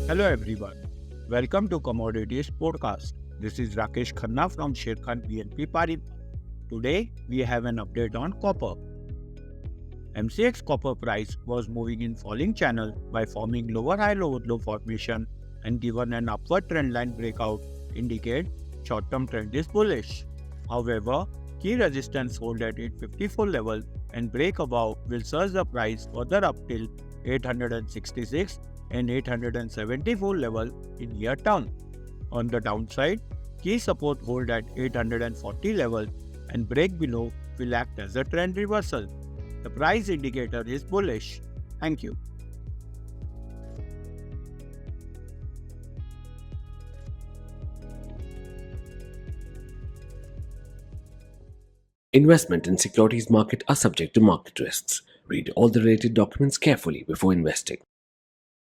Hello everyone, welcome to Commodities Podcast. This is Rakesh Khanna from Sharekhan BNP Paribas. Today we have an update on copper. MCX copper price was moving in falling channel by forming lower high lower low formation, and given an upward trend line breakout indicate short-term trend is bullish. However, key resistance hold at 854 level and break above will surge the price further up till 866 and 874 level in near term. On the downside, key support hold at 840 level and break below will act as a trend reversal. The price indicator is bullish. Thank you. Investment in securities market are subject to market risks. Read all the related documents carefully before investing.